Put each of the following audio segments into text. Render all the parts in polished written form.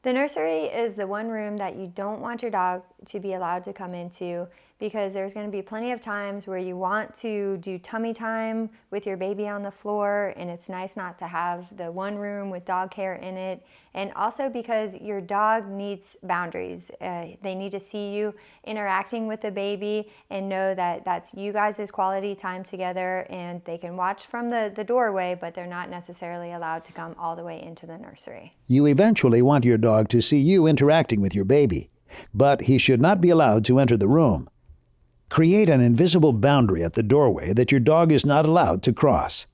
The nursery is the one room that you don't want your dog to be allowed to come into because there's going to be plenty of times where you want to do tummy time with your baby on the floor, and it's nice not to have the one room with dog hair in it. And also because your dog needs boundaries. They need to see you interacting with the baby and know that that's you guys' quality time together, and they can watch from the doorway, but they're not necessarily allowed to come all the way into the nursery. You eventually want your dog to see you interacting with your baby, but he should not be allowed to enter the room. Create an invisible boundary at the doorway that your dog is not allowed to cross.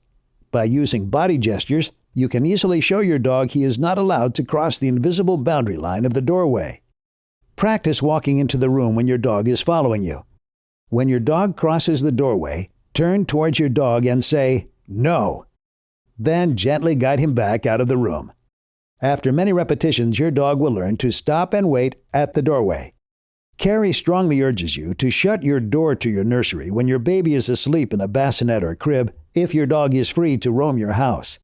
By using body gestures, you can easily show your dog he is not allowed to cross the invisible boundary line of the doorway. Practice walking into the room when your dog is following you. When your dog crosses the doorway, turn towards your dog and say, "No." Then gently guide him back out of the room. After many repetitions, your dog will learn to stop and wait at the doorway. Carrie strongly urges you to shut your door to your nursery when your baby is asleep in a bassinet or crib if your dog is free to roam your house.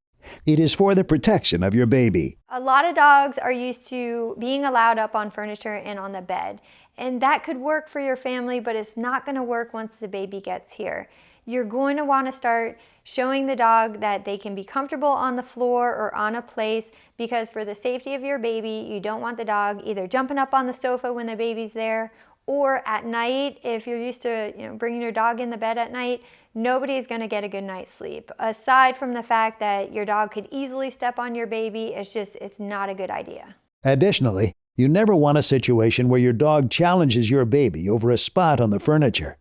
It is for the protection of your baby. A lot of dogs are used to being allowed up on furniture and on the bed, and that could work for your family, but it's not going to work once the baby gets here. You're going to want to start showing the dog that they can be comfortable on the floor or on a place, because for the safety of your baby, you don't want the dog either jumping up on the sofa when the baby's there, or at night, if you're used to bringing your dog in the bed at night, nobody's going to get a good night's sleep. Aside from the fact that your dog could easily step on your baby, it's not a good idea. Additionally, you never want a situation where your dog challenges your baby over a spot on the furniture.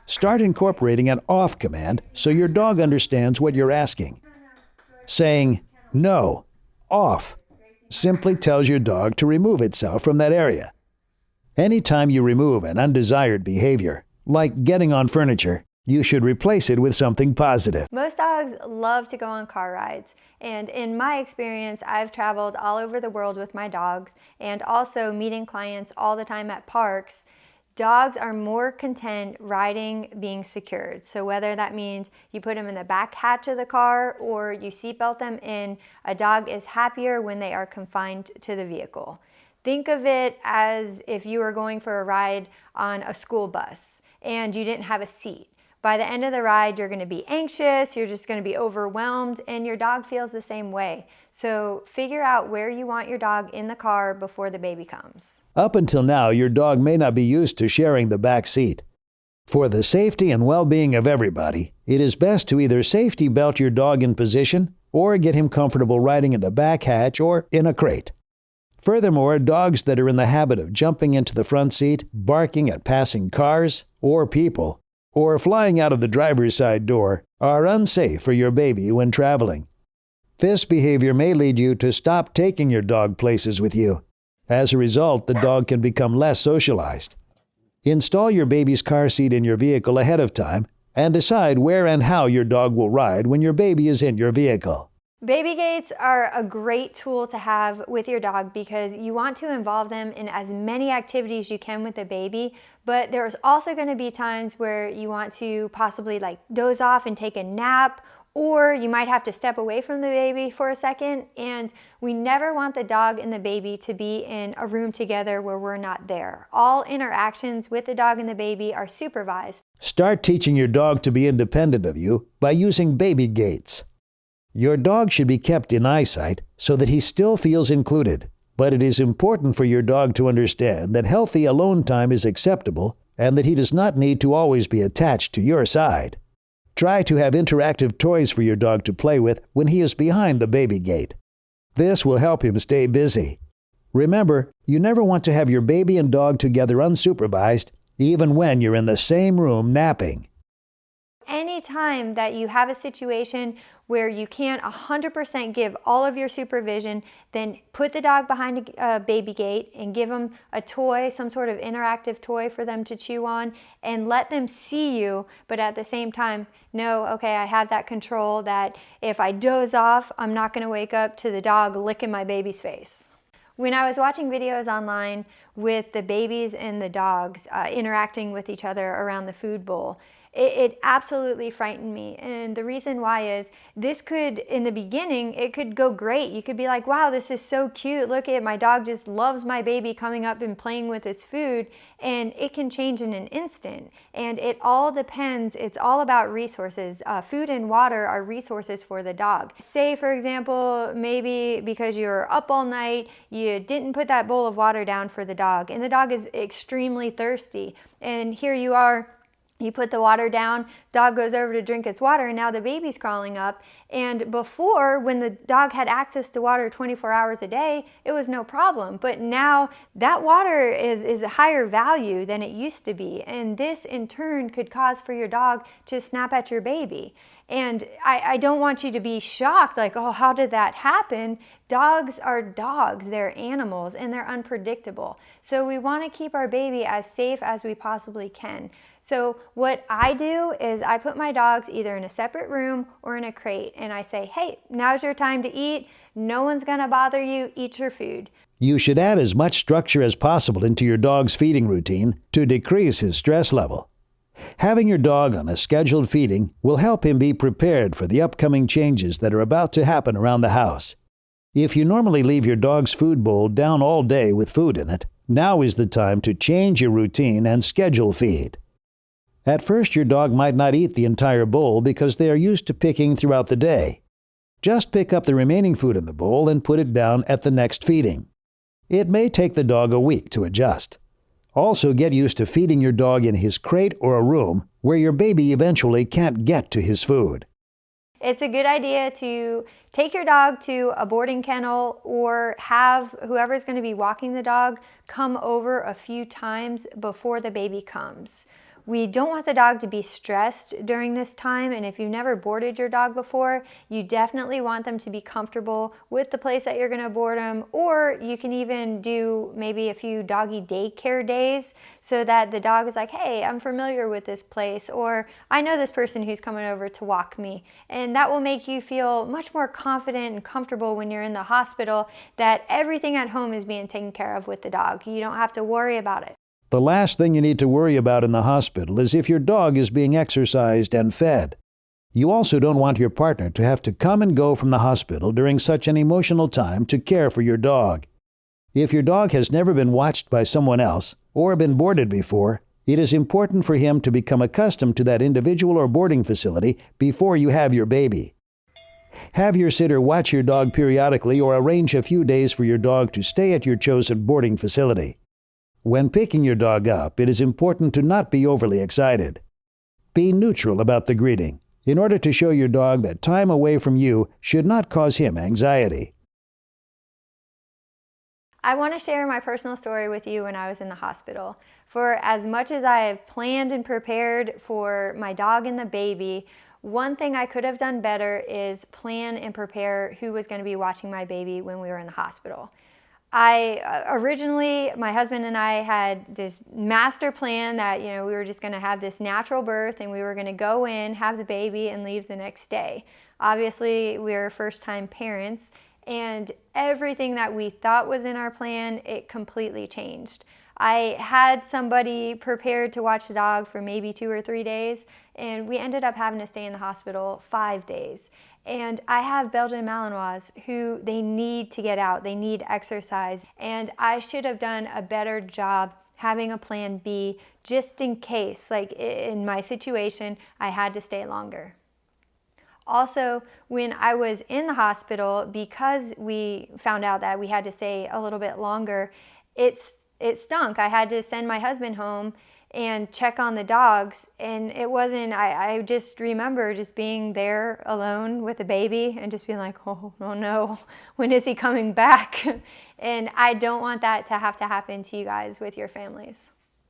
Start incorporating an off command so your dog understands what you're asking. Saying, "No, off," simply tells your dog to remove itself from that area. Anytime you remove an undesired behavior, like getting on furniture, you should replace it with something positive. Most dogs love to go on car rides, and in my experience, I've traveled all over the world with my dogs and also meeting clients all the time at parks. Dogs are more content riding being secured. So whether that means you put them in the back hatch of the car or you seatbelt them in, a dog is happier when they are confined to the vehicle. Think of it as if you were going for a ride on a school bus and you didn't have a seat. By the end of the ride, you're going to be anxious, you're just going to be overwhelmed, and your dog feels the same way. So figure out where you want your dog in the car before the baby comes. Up until now, your dog may not be used to sharing the back seat. For the safety and well-being of everybody, it is best to either safety belt your dog in position or get him comfortable riding in the back hatch or in a crate. Furthermore, dogs that are in the habit of jumping into the front seat, barking at passing cars or people, or flying out of the driver's side door are unsafe for your baby when traveling. This behavior may lead you to stop taking your dog places with you. As a result, the dog can become less socialized. Install your baby's car seat in your vehicle ahead of time and decide where and how your dog will ride when your baby is in your vehicle. Baby gates are a great tool to have with your dog because you want to involve them in as many activities you can with the baby, but there's also going to be times where you want to possibly doze off and take a nap, or you might have to step away from the baby for a second, and we never want the dog and the baby to be in a room together where we're not there. All interactions with the dog and the baby are supervised. Start teaching your dog to be independent of you by using baby gates. Your dog should be kept in eyesight so that he still feels included, but it is important for your dog to understand that healthy alone time is acceptable and that he does not need to always be attached to your side. Try to have interactive toys for your dog to play with when he is behind the baby gate. This will help him stay busy. Remember, you never want to have your baby and dog together unsupervised, even when you're in the same room napping. Anytime that you have a situation where you can't 100% give all of your supervision, then put the dog behind a baby gate and give them a toy, some sort of interactive toy for them to chew on, and let them see you, but at the same time know, okay, I have that control that if I doze off, I'm not going to wake up to the dog licking my baby's face. When I was watching videos online with the babies and the dogs interacting with each other around the food bowl, It absolutely frightened me. And the reason why is this could, in the beginning, it could go great. You could be like, wow, this is so cute. Look at it. My dog just loves my baby coming up and playing with its food. And it can change in an instant. And it all depends. It's all about resources. Food and water are resources for the dog. Say, for example, maybe because you're up all night, you didn't put that bowl of water down for the dog, and the dog is extremely thirsty. And here you are, you put the water down, dog goes over to drink its water, and now the baby's crawling up. And before, when the dog had access to water 24 hours a day, it was no problem. But now that water is a higher value than it used to be. And this in turn could cause for your dog to snap at your baby. And I don't want you to be shocked, like, oh, how did that happen? Dogs are dogs, they're animals, and they're unpredictable. So we want to keep our baby as safe as we possibly can. So what I do is I put my dogs either in a separate room or in a crate, and I say, hey, now's your time to eat. No one's going to bother you. Eat your food. You should add as much structure as possible into your dog's feeding routine to decrease his stress level. Having your dog on a scheduled feeding will help him be prepared for the upcoming changes that are about to happen around the house. If you normally leave your dog's food bowl down all day with food in it, now is the time to change your routine and schedule feed. At first, your dog might not eat the entire bowl because they are used to picking throughout the day. Just pick up the remaining food in the bowl and put it down at the next feeding. It may take the dog a week to adjust. Also, get used to feeding your dog in his crate or a room where your baby eventually can't get to his food. It's a good idea to take your dog to a boarding kennel or have whoever's going to be walking the dog come over a few times before the baby comes. We don't want the dog to be stressed during this time, and if you've never boarded your dog before, you definitely want them to be comfortable with the place that you're going to board them, or you can even do maybe a few doggy daycare days so that the dog is like, hey, I'm familiar with this place, or I know this person who's coming over to walk me. And that will make you feel much more confident and comfortable when you're in the hospital that everything at home is being taken care of with the dog. You don't have to worry about it. The last thing you need to worry about in the hospital is if your dog is being exercised and fed. You also don't want your partner to have to come and go from the hospital during such an emotional time to care for your dog. If your dog has never been watched by someone else or been boarded before, it is important for him to become accustomed to that individual or boarding facility before you have your baby. Have your sitter watch your dog periodically or arrange a few days for your dog to stay at your chosen boarding facility. When picking your dog up, it is important to not be overly excited. Be neutral about the greeting, in order to show your dog that time away from you should not cause him anxiety. I want to share my personal story with you when I was in the hospital. For as much as I have planned and prepared for my dog and the baby, one thing I could have done better is plan and prepare who was going to be watching my baby when we were in the hospital. Originally, my husband and I had this master plan that, we were just going to have this natural birth and we were going to go in, have the baby, and leave the next day. Obviously, we were first-time parents, and everything that we thought was in our plan, it completely changed. I had somebody prepared to watch the dog for maybe 2 or 3 days, and we ended up having to stay in the hospital 5 days. And I have Belgian Malinois who they need to get out, they need exercise, and I should have done a better job having a plan B just in case, like in my situation, I had to stay longer. Also, when I was in the hospital, because we found out that we had to stay a little bit longer, it stunk. I had to send my husband home and check on the dogs, and it wasn't, I just remember just being there alone with the baby and just being like, oh no, when is he coming back? And I don't want that to have to happen to you guys with your families.